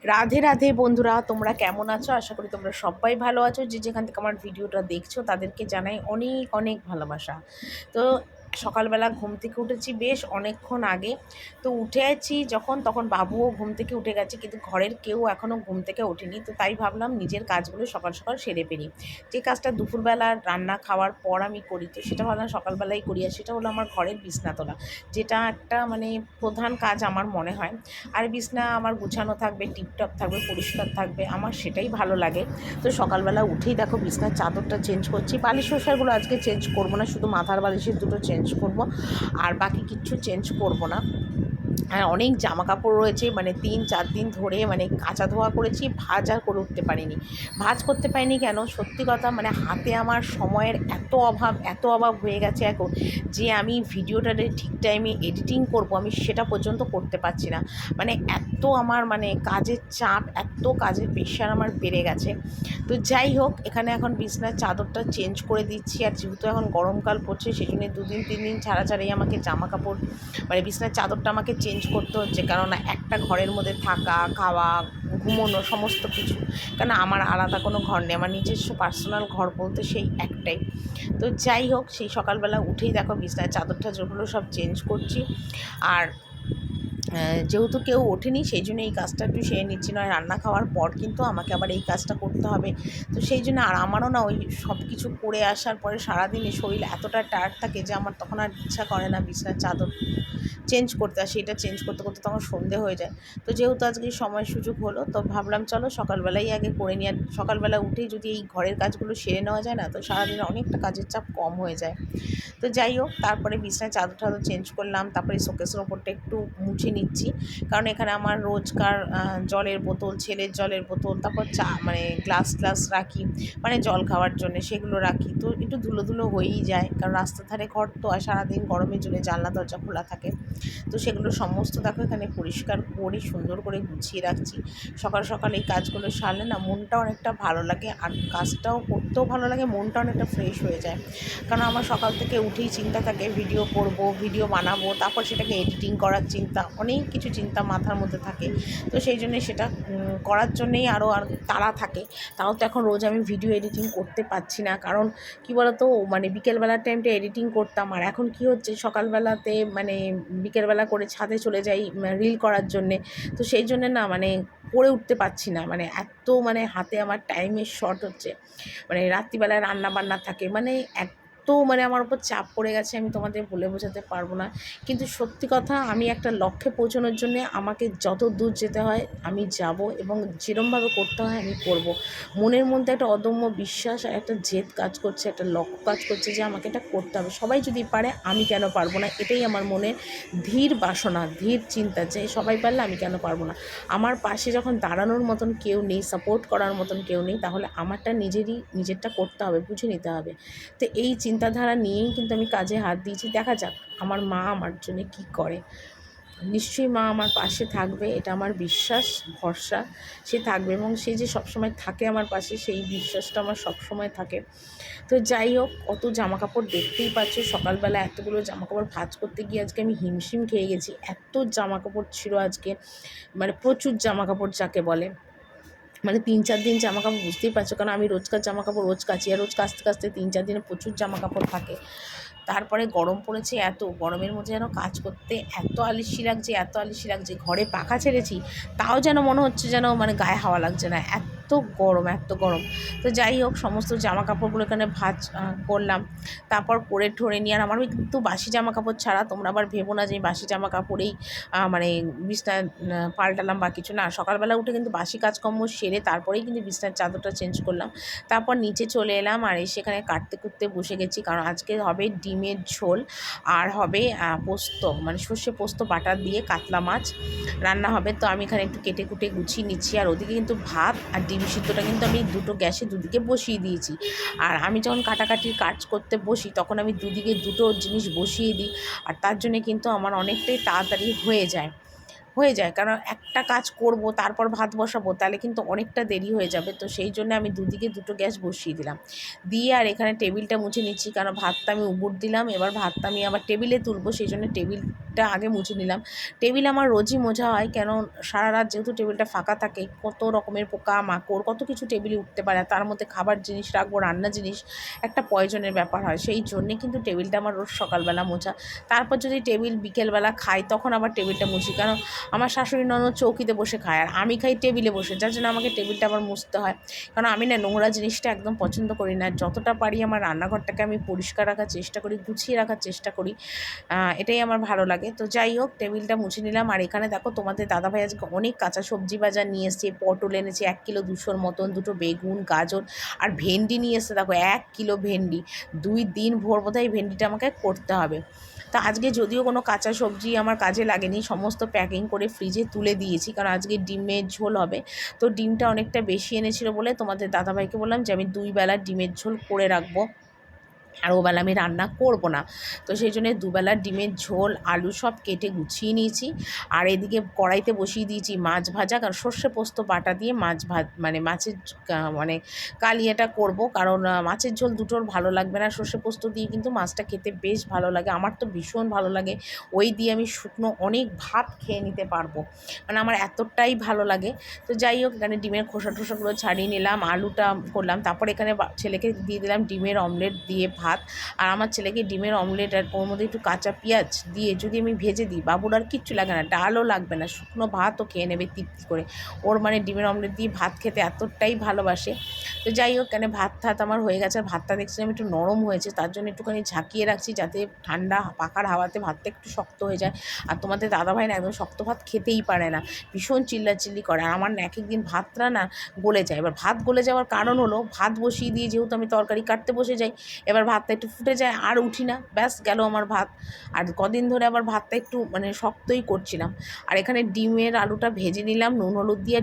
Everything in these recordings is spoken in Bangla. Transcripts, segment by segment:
রাধে রাধে বন্ধুরা, তোমরা কেমন আছো? আশা করি তোমরা সবাই ভালো আছো। যে যেখান থেকে আমার ভিডিওটা দেখছো তাদেরকে জানাই অনেক অনেক ভালোবাসা। তো সকালবেলা ঘুম থেকে উঠেছি বেশ অনেকক্ষণ আগে। তো উঠে আছি যখন, তখন বাবুও ঘুম থেকে উঠে গেছে, কিন্তু ঘরের কেউ এখনও ঘুম থেকে ওঠেনি। তো তাই ভাবলাম নিজের কাজগুলো সকাল সকাল সেরে ফেলি। যে কাজটা দুপুরবেলা রান্না খাওয়ার পর আমি করি, তো সেটা ভাবলাম সকালবেলাই করি। আর সেটা হলো আমার ঘরের বিছনা তোলা, যেটা একটা মানে প্রধান কাজ আমার মনে হয়। আর বিছনা আমার গুছানো থাকবে, টিপটপ থাকবে, পরিষ্কার থাকবে, আমার সেটাই ভালো লাগে। তো সকালবেলা উঠেই দেখো বিছনার চাদরটা চেঞ্জ করছি। বালিশ ওষারগুলো আজকে চেঞ্জ করব না, শুধু মাথার বালিশের দুটো চেঞ্জ করব, আর বাকি কিচ্ছু চেঞ্জ করব না। আর অনেক জামা কাপড় রয়েছে, মানে 3-4 দিন ধরে মানে কাচা ধোয়া করেছি, ভাঁজ আর করে উঠতে পারিনি। ভাঁজ করতে পারিনি কেন, সত্যি কথা মানে হাতে আমার সময়ের এত অভাব হয়ে গেছে এখন, যে আমি ভিডিওটাতে ঠিক টাইমে এডিটিং করব, আমি সেটা পর্যন্ত করতে পারছি না। মানে এত আমার মানে কাজের চাপ, এত কাজের প্রেশার আমার বেড়ে গেছে। তো যাই হোক, এখানে এখন বিছনার চাদরটা চেঞ্জ করে দিচ্ছি। আর যেহেতু এখন গরমকাল পড়ছে, সেই জন্য 2-3 দিন ছাড়া ছাড়াই আমাকে জামা কাপড় মানে বিছনার চাদরটা আমাকে চেঞ্জ করতে হচ্ছে। কেননা একটা ঘরের মধ্যে থাকা, খাওয়া, ঘুমোনো সমস্ত কিছু, কেন আমার আলাদা কোনো ঘর নেই, আমার নিজস্ব পার্সোনাল ঘর বলতে সেই একটাই। তো যাই হোক, সেই সকালবেলা উঠেই দেখো বিছনার চাদরটা যেগুলো সব চেঞ্জ করছি। আর যেহেতু কেউ ওঠেনি, সেই জন্য এই কাজটা একটু সেরে নিচ্ছি। নয় রান্না খাওয়ার পর কিন্তু আমাকে আবার এই কাজটা করতে হবে। তো সেই জন্য আর আমারও না ওই সব কিছু করে আসার পরে সারাদিনে শরীর এতটা টায়ার্ড থাকে যে আমার তখন আর ইচ্ছা করে না বিছানার চাদর চেঞ্জ করতে। আর সেটা চেঞ্জ করতে করতে তখন সন্ধে হয়ে যায়। তো যেহেতু আজকে সময় সুযোগ হলো, তো ভাবলাম চলো সকালবেলাই আগে করে নিই। আর সকালবেলা উঠেই যদি এই ঘরের কাজগুলো সেরে নেওয়া যায় না, তো সারাদিনে অনেকটা কাজের চাপ কম হয়ে যায়। তো যাই হোক, তারপরে বিছানায় চাদর টাদর চেঞ্জ করলাম, তারপরে শোকেসের ওপরটা একটু মুছে নিচ্ছি। কারণ এখানে আমার রোজকার জলের বোতল, ছেলের জলের বোতল, তারপর চা মানে গ্লাস ট্লাস রাখি, মানে জল খাওয়ার জন্যে সেগুলো রাখি। তো একটু ধুলো ধুলো হয়েই যায়, কারণ রাস্তার ধারে ঘর তো, আর সারাদিন গরমের জন্য জানলা দরজা খোলা থাকে। তো সেগুলো সমস্ত দেখো এখানে পরিষ্কার করে সুন্দর করে গুছিয়ে রাখছি। সকাল সকাল এই কাজগুলো সারলে না মনটা অনেকটা ভালো লাগে, আর কাজটাও করতেও ভালো লাগে, মনটা অনেকটা ফ্রেশ হয়ে যায়। কারণ আমার সকাল থেকে উঠেই চিন্তা থাকে ভিডিও করব, ভিডিও বানাবো, তারপর সেটাকে এডিটিং করার চিন্তা, অনেক কিছু চিন্তা মাথার মধ্যে থাকে। তো সেই জন্যে সেটা করার জন্যেই আরও আর তাড়া থাকে। তাও তো এখন রোজ আমি ভিডিও এডিটিং করতে পারছি না, কারণ কী বলতো, মানে বিকেলবেলার টাইমটা এডিটিং করতাম, আর এখন কি হচ্ছে সকালবেলাতে মানে বিকেলবেলা করে ছাদে চলে যাই রিল করার জন্যে। তো সেই জন্যে না মানে করে উঠতে পারছি না, মানে এত মানে হাতে আমার টাইমের শর্ট হচ্ছে। মানে রাত্রিবেলায় রান্না বান্না থাকে, মানে মানে আমার উপর চাপ পড়ে গেছে, আমি তোমাদের বলে বোঝাতে পারবো না। কিন্তু সত্যি কথা, আমি একটা লক্ষ্যে পৌঁছানোর জন্যে আমাকে যত দূর যেতে হয় আমি যাব, এবং যেরমভাবে করতে হয় আমি করব। মনের মধ্যে একটা অদম্য বিশ্বাস আর একটা জেদ কাজ করছে, একটা লক্ষ্য কাজ করছে যে আমাকে এটা করতে হবে। সবাই যদি পারে আমি কেন পারবো না, এটাই আমার মনে ধীর বাসনা, ধীর চিন্তা, যে সবাই পারলে আমি কেন পারবো না। আমার পাশে যখন দাঁড়ানোর মতন কেউ নেই, সাপোর্ট করার মতন কেউ নেই, তাহলে আমারটা নিজেরটা করতে হবে, বুঝে নিতে হবে। তো এই চিন্তাধারা নিয়েই কিন্তু আমি কাজে হাত দিয়েছি। দেখা যাক আমার মা আমার জন্য কী করে। নিশ্চয়ই মা আমার পাশে থাকবে, এটা আমার বিশ্বাস, ভরসা। সে থাকবে, এবং সে যে সবসময় থাকে আমার পাশে, সেই বিশ্বাসটা আমার সবসময় থাকে। তো যাই হোক, অত জামাকাপড় দেখতেই পাচ্ছ, সকালবেলা এতগুলো জামাকাপড় ভাঁজ করতে গিয়ে আজকে আমি হিমশিম খেয়ে গেছি। এত জামাকাপড় ছিল আজকে, মানে প্রচুর জামাকাপড় যাকে বলে। মানে 3-4 দিন জামাকাপড়, বুঝতেই পারছো, কারণ আমি রোজকার জামাকাপড় রোজ কাচি, আর রোজ কাচতে কাচতে 3-4 দিনে প্রচুর জামাকাপড় থাকে। তারপরে গরম পড়েছে, এত গরমের মধ্যে যেন কাজ করতে এত আলিশি লাগছে। ঘরে পাখা ছেড়েছি, তাও যেন মনে হচ্ছে যেন মানে গায়ে হাওয়া লাগছে না, এত গরম, এত গরম। তো যাই হোক, সমস্ত জামা কাপড়গুলো এখানে ভাঁজ করলাম। তারপর করে ঠরে নিয়ে, আর আমার কিন্তু বাসি জামা কাপড় ছাড়া, তোমরা আবার ভেবো না যে বাসি জামা কাপড়েই মানে বিছনা পাল্টালাম বা কিছু না। সকালবেলা উঠে কিন্তু বাসি কাজকর্ম সেরে তারপরেই কিন্তু বিছনার চাদরটা চেঞ্জ করলাম। তারপর নিচে চলে এলাম, আর সেখানে কাটতে কুটতে বসে গেছি, কারণ আজকে হবে ডিমের ঝোল, আর হবে পোস্ত, মানে সর্ষে পোস্ত বাটা দিয়ে কাতলা মাছ রান্না হবে। তো আমি এখানে একটু কেটে কুটে গুছিয়ে নিচ্ছি, আর ওদিকে কিন্তু ভাত আর ডিম সিদ্ধটা কিন্তু আমি দুটো গ্যাসে দুদিকে বসিয়ে দিয়েছি। আর আমি যখন কাটাকাটির কাজ করতে বসি, তখন আমি দুদিকে দুটো জিনিস বসিয়ে দিই, আর তার জন্যে কিন্তু আমার অনেকটাই তাড়াতাড়ি হয়ে যায়। হয়ে যায়, কারণ একটা কাজ করব তারপর ভাত বসাবো তাহলে কিন্তু অনেকটা দেরি হয়ে যাবে। তো সেই জন্য আমি দুদিকে দুটো গ্যাস বসিয়ে দিলাম, দিয়ে আর এখানে টেবিলটা মুছে নিচ্ছি, কারণ ভাতটা আমি উবুর দিলাম, এবার ভাতটা আমি আবার টেবিলে তুলবো, সেই জন্য টেবিলটা আগে মুছে নিলাম। টেবিল আমার রোজই মোছা হয়, কেন সারা রাত যেহেতু টেবিলটা ফাঁকা থাকে, কত রকমের পোকা মাকড় কত কিছু টেবিলে উঠতে পারে, তার মধ্যে খাবার জিনিস রাখবো, রান্না জিনিস, একটা পয়জনের ব্যাপার হয়, সেই জন্যে কিন্তু টেবিলটা আমার রোজ সকালবেলা মোছা। তারপর যদি টেবিল বিকেলবেলা খাই তখন আবার টেবিলটা মুছি, কারণ আমার শাশুড়ি ননদ চৌকিতে বসে খায় আর আমি খাই টেবিলে বসে, যার জন্য আমাকে টেবিলটা আবার মুছতে হয়, কারণ আমি না নোংরা জিনিসটা একদম পছন্দ করি না। যতটা পারি আমার রান্নাঘরটাকে আমি পরিষ্কার রাখার চেষ্টা করি, গুছিয়ে রাখার চেষ্টা করি, এটাই আমার ভালো লাগে। তো যাই হোক, টেবিলটা মুছে নিলাম। আর এখানে দেখো তোমাদের দাদাভাই আজকে অনেক কাঁচা সবজি বাজার নিয়ে এসছে, পটল এনেছে 1 কিলো 200-র মতন, দুটো বেগুন, গাজর আর ভেন্ডি নিয়ে এসছে, দেখো 1 কিলো ভেন্ডি, 2 দিন ভোর বোধহয় ভেন্ডিটা আমাকে করতে হবে। তো আজকে যদিও কোনো কাঁচা সবজি আমার কাজে লাগেনি, সমস্ত প্যাকিং করে ফ্রিজে তুলে দিয়েছি, কারণ আজকে ডিমের ঝোল হবে। তো ডিমটা অনেকটা বেশি এনেছিল বলে তোমাদের দাদাভাইকে বললাম যে আমি 2 বেলা ডিমের ঝোল করে রাখবো, আর ওবেলা আমি রান্না করব না। তো সেই জন্য দুবেলা ডিমের ঝোল আলু সব কেটে গুছিয়ে নিয়েছি। আর এদিকে কড়াইতে বসিয়ে দিয়েছি মাছ ভাজা, কারণ সর্ষে পোস্ত বাটা দিয়ে মানে মাছের মানে কালিয়াটা করব, কারণ মাছের ঝোল দুটোর ভালো লাগবে না, সর্ষে পোস্ত দিয়ে কিন্তু মাছটা খেতে বেশ ভালো লাগে, আমার তো ভীষণ ভালো লাগে। ওই দিয়ে আমি শুকনো অনেক ভাত খেয়ে নিতে পারবো, মানে আমার এতটাই ভালো লাগে। তো যাই হোক, এখানে ডিমের খোসা টোসাগুলো ছাড়িয়ে নিলাম, আলুটা করলাম, তারপর এখানে ছেলেকে দিয়ে দিলাম ডিমের অমলেট দিয়ে ভাত। আর আমার ছেলেকে ডিমের অমলেট আর ওর মধ্যে একটু কাঁচা পেঁয়াজ দিয়ে যদি আমি ভেজে দিই, বাবুর আর কিচ্ছু লাগে না, ডালও লাগবে না, শুকনো ভাতও খেয়ে নেবে তৃপ্তি করে। ওর মানে ডিমের অমলেট দিয়ে ভাত খেতে এতটাই ভালোবাসে। তো যাই হোক, কেন ভাত আমার হয়ে গেছে, আর ভাতটা দেখছিলাম একটু নরম হয়েছে, তার জন্য একটুখানি ঝাঁকিয়ে রাখছি, যাতে ঠান্ডা পাখার হাওয়াতে ভাতটা একটু শক্ত হয়ে যায়। আর তোমাদের দাদাভাই না একদম শক্ত ভাত খেতেই পারে না, ভীষণ চিল্লাচিল্লি করে, আর আমার না এক একদিন ভাতটা না গলে যায়। এবার ভাত গলে যাওয়ার কারণ হলো, ভাত বসিয়ে দিয়ে যেহেতু আমি তরকারি কাটতে বসে যাই, এবার ভাতটা একটু ফুটে যায় আর উঠি না, ব্যাস গেল আমার ভাত। আর কদিন ধরে আবার ভাতটা একটু মানে শক্তই করছিলাম। আর এখানে ডিমের আলুটা ভেজে নিলাম নুন হলুদ দিয়ে,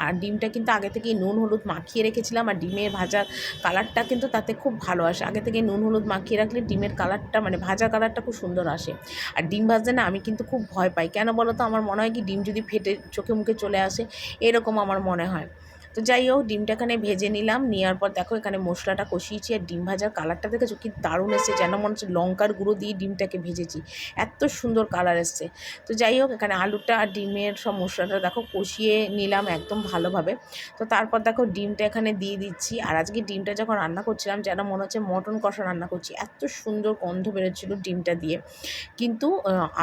আর ডিমটা কিন্তু আগে থেকেই নুন হলুদ মাখিয়ে রেখেছিলাম, আর ডিমের ভাজার কালারটা কিন্তু তাতে খুব ভালো আসে, আগে থেকে নুন হলুদ মাখিয়ে রাখলে ডিমের কালারটা মানে ভাজা কালারটা খুব সুন্দর আসে। আর ডিম ভাজতে না আমি কিন্তু খুব ভয় পাই, কেন বলো তো, আমার মনে হয় কি ডিম যদি ফেটে চোখে মুখে চলে আসে, এরকম আমার মনে হয়। তো যাই হোক, ডিমটা এখানে ভেজে নিলাম, নেওয়ার পর দেখো এখানে মশলাটা কষিয়েছি, আর ডিম ভাজার কালারটা দেখেছো কি দারুণ এসছে, যেন মনে হচ্ছে লঙ্কার গুঁড়ো দিয়ে ডিমটাকে ভেজেছি, এত সুন্দর কালার এসছে। তো যাই হোক, এখানে আলুটা আর ডিমের সব মশলাটা দেখো কষিয়ে নিলাম একদম ভালোভাবে। তো তারপর দেখো ডিমটা এখানে দিয়ে দিচ্ছি, আর আজকে ডিমটা যখন রান্না করছিলাম যেন মনে হচ্ছে মটন কষা রান্না করছি, এত সুন্দর গন্ধ বেরোচ্ছিলো ডিমটা দিয়ে। কিন্তু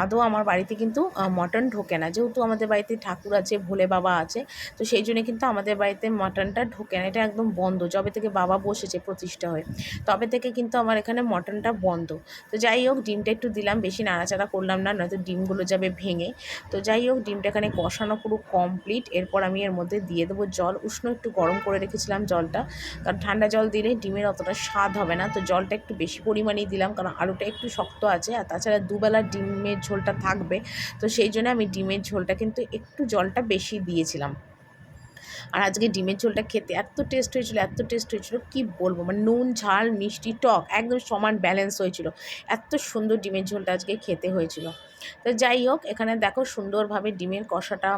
আদৌ আমার বাড়িতে কিন্তু মটন ঢোকে না, যেহেতু আমাদের বাড়িতে ঠাকুর আছে, ভোলে বাবা আছে, তো সেই জন্য কিন্তু আমাদের বাড়িতে মটনটা ঢোকে না, এটা একদম বন্ধ, যবে থেকে বাবা বসেছে প্রতিষ্ঠা হয়ে তবে থেকে কিন্তু আমার এখানে মটনটা বন্ধ। তো যাই হোক, ডিমটা একটু দিলাম, বেশি নাড়াচাড়া করলাম না, নয়তো ডিমগুলো যাবে ভেঙে। তো যাই হোক, ডিমটা এখানে কষানো পুরো কমপ্লিট। এরপর আমি এর মধ্যে দিয়ে দেবো জল, উষ্ণ একটু গরম করে রেখেছিলাম জলটা, কারণ ঠান্ডা জল দিলে ডিমের অতটা স্বাদ হবে না, তো জলটা একটু বেশি পরিমাণেই দিলাম, কারণ আলুটা একটু শক্ত আছে, আর তাছাড়া দুবেলা ডিমের ঝোলটা থাকবে, তো সেই জন্য আমি ডিমের ঝোলটা কিন্তু একটু জলটা বেশি দিয়েছিলাম। আর আজকে ডিমের ঝোলটা খেতে এত টেস্ট হয়েছিল, এত টেস্ট হয়েছিল কি বলবো, মানে নুন ঝাল মিষ্টি টক একদম সমান ব্যালেন্স হয়েছিল, এত সুন্দর ডিমের ঝোলটা আজকে খেতে হয়েছিল। তো যাই হোক, এখানে দেখো সুন্দরভাবে ডিমের কষাটা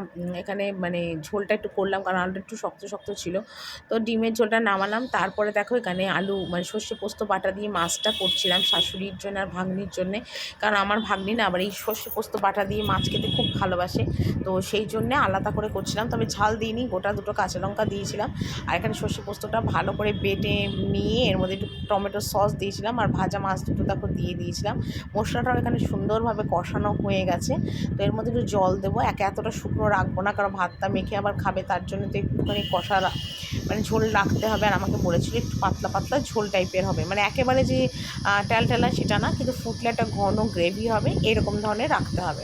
এখানে মানে ঝোলটা একটু করলাম, কারণ আলুটা একটু শক্ত শক্ত ছিল। তো ডিমের ঝোলটা নামালাম, তারপরে দেখো এখানে আলু মানে সর্ষে পোস্ত বাটা দিয়ে মাছটা করছিলাম শাশুড়ির জন্য আর ভাগ্নির জন্যে, কারণ আমার ভাগ্নি না আবার এই সর্ষে পোস্ত বাটা দিয়ে মাছ খেতে খুব ভালোবাসে, তো সেই জন্যে আলাদা করে করছিলাম, তবে ঝাল দিইনি, গোটা দুটো কাঁচা লঙ্কা দিয়েছিলাম। আর এখানে সর্ষে পোস্তটা ভালো করে বেটে নিয়ে এর মধ্যে একটু টমেটো সস দিয়েছিলাম, আর ভাজা মাছ দুটো দেখো দিয়ে দিয়েছিলাম। মশলাটাও এখানে সুন্দরভাবে কষানো হয়ে গেছে। তো এর মধ্যে একটু জল দেবো, এতটা শুকনো রাখবো না, কারণ ভাতটা মেখে আবার খাবে, তার জন্য তো একটুখানি কষা মানে ঝোল রাখতে হবে। আর আমাকে বলেছিল একটু পাতলা পাতলা ঝোল টাইপের হবে, মানে একেবারে যে টেলা সেটা না, কিন্তু ফুটলে একটা ঘন গ্রেভি হবে, এরকম ধরনের রাখতে হবে।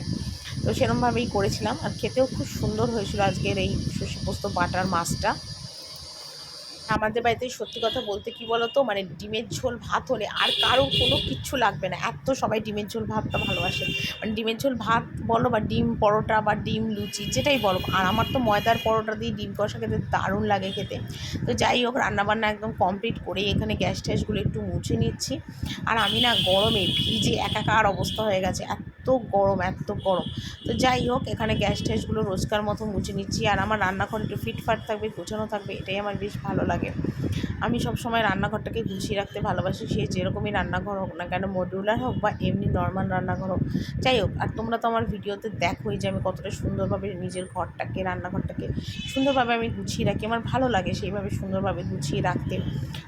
তো সেরকমভাবেই করেছিলাম, আর খেতেও খুব সুন্দর হয়েছিল আজকের এই সর্ষে পোস্ত বাটার মাছটা। আমাদের বাড়িতে সত্যি কথা বলতে কি বলো তো, মানে ডিমের ঝোল ভাত হলে আর কারোর কোনো কিচ্ছু লাগবে না, এত সবাই ডিমের ঝোল ভাতটা ভালোবাসে। মানে ডিমের ঝোল ভাত বলো বা ডিম পরোটা বা ডিম লুচি যেটাই বলো, আর আমার তো ময়দার পরোটা দিয়ে ডিম কষা খেতে দারুণ লাগে খেতে। তো যাই হোক, রান্নাবান্না একদম কমপ্লিট করে এখানে গ্যাস ট্যাসগুলো একটু মুছে নিচ্ছি। আর আমি না গরমে ভিজে একাকার অবস্থা হয়ে গেছে, এত গরম এত গরম। তো যাই হোক, এখানে গ্যাস ট্যাসগুলো রোজকার মতো মুছে নিচ্ছি। আর আমার রান্নাঘর একটু ফিটফাট থাকবে, গোছানো থাকবে, এটাই আমার বেশ ভালো লাগে। আমি সবসময় রান্নাঘরটাকে গুছিয়ে রাখতে ভালোবাসি, সে যেরকমই রান্নাঘর হোক না কেন, মডিউলার হোক বা এমনি নর্মাল রান্নাঘর হোক, যাই হোক। আর তোমরা তো আমার ভিডিওতে দেখোই যে আমি কতটা সুন্দরভাবে নিজের ঘরটাকে, রান্নাঘরটাকে সুন্দরভাবে আমি গুছিয়ে রাখি। আমার ভালো লাগে সেইভাবে সুন্দরভাবে গুছিয়ে রাখতে,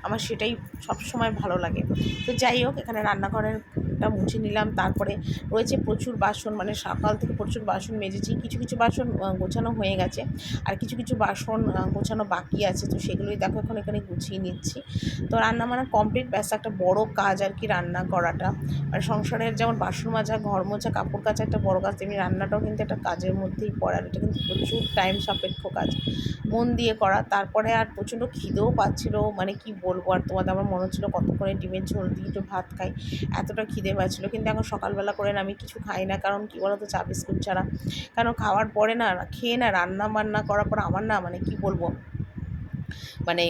আমার সেটাই সবসময় ভালো লাগে। তো যাই হোক, এখানে রান্নাঘরেরটা মুছে নিলাম। তারপরে রয়েছে প্রচুর বাসন, মানে সকাল থেকে প্রচুর বাসন মেজেছি। কিছু কিছু বাসন গোছানো হয়ে গেছে, আর কিছু কিছু বাসন গোছানো বাকি আছে। তো সেগুলোই দেখো এখন এখানে গুছিয়ে নিচ্ছি। তো রান্না মানে কমপ্লিট, ব্যাস একটা বড় কাজ আর কি রান্না করাটা। মানে সংসারের যেমন বাসন মাজা, ঘর মোছা, কাপড় কাচা একটা বড় কাজ, তেমনি রান্নাটাও কিন্তু একটা কাজের মধ্যেই পড়ে। আর এটা কিন্তু প্রচুর টাইম সাপেক্ষ কাজ, মন দিয়ে করা। তারপরে আর প্রচণ্ড খিদেও পাচ্ছিল, মানে কি বলবো আর তোমাদের, আমার মনে হচ্ছিলো কতক্ষণে ডিমের ঝোল দিয়ে একটু ভাত খাই, এতটা খিদে পাচ্ছিলো। কিন্তু এখন সকালবেলা করে আমি কিছু খাই না, কারণ কী বলো তো, চা বিস্কুট ছাড়া। কারণ খাওয়ার পরে না, খেয়ে না, রান্না বান্না করার পর আমার না, মানে কি বলবো, মানে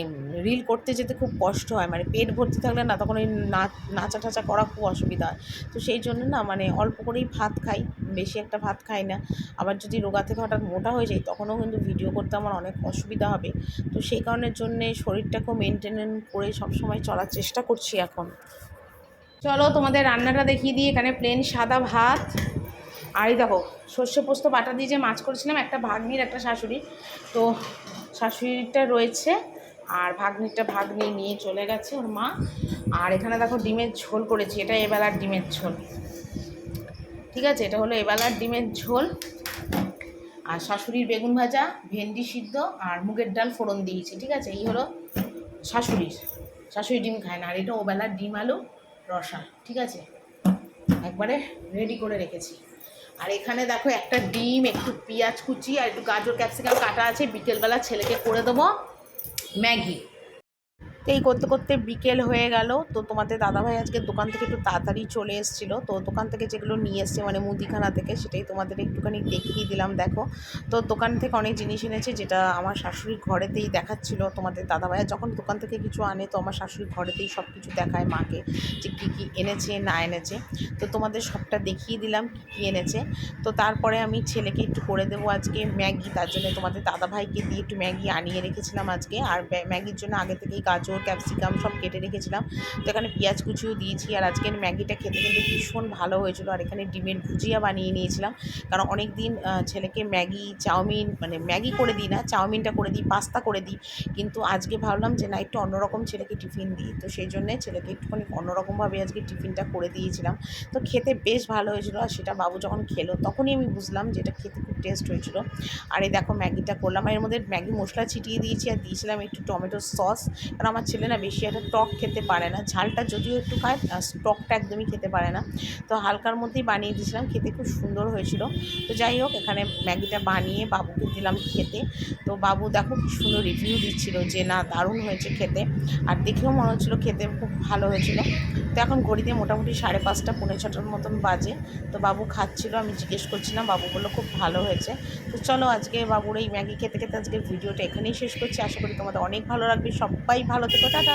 রিল করতে যেতে খুব কষ্ট হয়। মানে পেট ভর্তি থাকলে না, তখন ওই নাচা টাচা করা খুব অসুবিধা হয়। তো সেই জন্য না, মানে অল্প করেই ভাত খাই, বেশি একটা ভাত খাই না। আবার যদি রোগা থেকে হঠাৎ মোটা হয়ে যাই, তখনও কিন্তু ভিডিও করতে আমার অনেক অসুবিধা হবে। তো সেই কারণের জন্যে শরীরটাকেও মেনটেন করে সবসময় চলার চেষ্টা করছি এখন। চলো তোমাদের রান্নাটা দেখিয়ে দিই। এখানে প্লেন সাদা ভাত, আর এই দেখো সর্ষে পোস্ত বাটা দিয়ে যে মাছ করেছিলাম, একটা ভাগ্নির একটা শাশুড়ি। তো শাশুড়িটা রয়েছে, আর ভাগ্নি নিয়ে চলে গেছে ওর মা। আর এখানে দেখো ডিমের ঝোল করেছি, এটা এবেলার ডিমের ঝোল, ঠিক আছে, এটা হলো এবেলার ডিমের ঝোল। আর শাশুড়ির বেগুন ভাজা, ভেন্ডি সিদ্ধ, আর মুগের ডাল ফোড়ন দিয়েছি, ঠিক আছে। এই হলো শাশুড়ি ডিম খায় না। আর এটা ওবেলার ডিম আলু রসা, ঠিক আছে, একবারে রেডি করে রেখেছি। আর এখানে দেখো একটা ডিম, একটু পেঁয়াজ কুচি আর একটু গাজর ক্যাপসিকাম কাটা আছে। বিকেলবেলা ছেলেকে করে দেবো ম্যাগি। তো এই করতে করতে বিকেল হয়ে গেল। তো তোমাদের দাদাভাই আজকে দোকান থেকে একটু তাড়াতাড়ি চলে এসেছিলো। তো দোকান থেকে যেগুলো নিয়ে এসছে, মানে মুদিখানা থেকে, সেটাই তোমাদের একটুখানি দেখিয়ে দিলাম। দেখো, তো দোকান থেকে অনেক জিনিস এনেছে, যেটা আমার শাশুড়ির ঘরেতেই দেখাচ্ছিলো। তোমাদের দাদাভাইয়া যখন দোকান থেকে কিছু আনে, তো আমার শাশুড়ির ঘরেতেই সব কিছু দেখায় মাকে, যে কী কী এনেছে না এনেছে। তো তোমাদের সবটা দেখিয়ে দিলাম কী কী এনেছে। তো তারপরে আমি ছেলেকে একটু করে দেবো আজকে ম্যাগি, তার জন্য তোমাদের দাদাভাইকে দিয়ে একটু ম্যাগি আনিয়ে রেখেছিলাম আজকে। আর ম্যাগির জন্য আগে থেকেই গাজর ক্যাপসিকাম সব কেটে রেখেছিলাম। তো এখানে পেঁয়াজ কুচিও দিয়েছি। আর আজকের ম্যাগিটা খেতে কিন্তু ভীষণ ভালো হয়েছিল। আর এখানে ডিমের ভুজিয়া বানিয়ে নিয়েছিলাম, কারণ অনেক দিন ছেলেকে ম্যাগি চাউমিন, মানে ম্যাগি করে দিই না, চাউমিনটা করে দিই, পাস্তা করে দিই। কিন্তু আজকে ভাবলাম যে না, একটু অন্যরকম ছেলেকে টিফিন দিই। তো সেই জন্যে ছেলেকে একটুখানি অন্যরকমভাবে আজকে টিফিনটা করে দিয়েছিলাম। তো খেতে বেশ ভালো হয়েছিল। আর সেটা বাবু যখন খেলো, তখনই আমি বুঝলাম যে এটা খেতে খুব টেস্ট হয়েছিল। আর এই দেখো ম্যাগিটা করলাম, আর এর মধ্যে ম্যাগি মশলা ছিটিয়ে দিয়েছি, আর দিয়েছিলাম একটু টমেটো সস। কারণ আমার ছেলে না বেশি একটা টক খেতে পারে না, ঝালটা যদিও একটু খায়, টকটা একদমই খেতে পারে না। তো হালকার মধ্যেই বানিয়ে দিয়েছিলাম, খেতে খুব সুন্দর হয়েছিল। তো যাই হোক, এখানে ম্যাগিটা বানিয়ে বাবুকে দিলাম খেতে। তো বাবু দেখো কি সুন্দর রিভিউ দিচ্ছিল যে না, দারুণ হয়েছে খেতে। আর দেখেও মনে হচ্ছিলো খেতে খুব ভালো হয়েছিল। তো এখন ঘড়িতে মোটামুটি 5:30 পৌনে 6টার মতন বাজে। তো বাবু খাচ্ছিল, আমি জিজ্ঞেস করছিলাম, বাবু বললো খুব ভালো হয়েছে। তো চলো, আজকে বাবুর এই ম্যাগি খেতে খেতে আজকের ভিডিওটা এখানেই শেষ করছি। আশা করি তোমাদের অনেক ভালো লাগবে। সবাই ভালো থেকো, টাটা।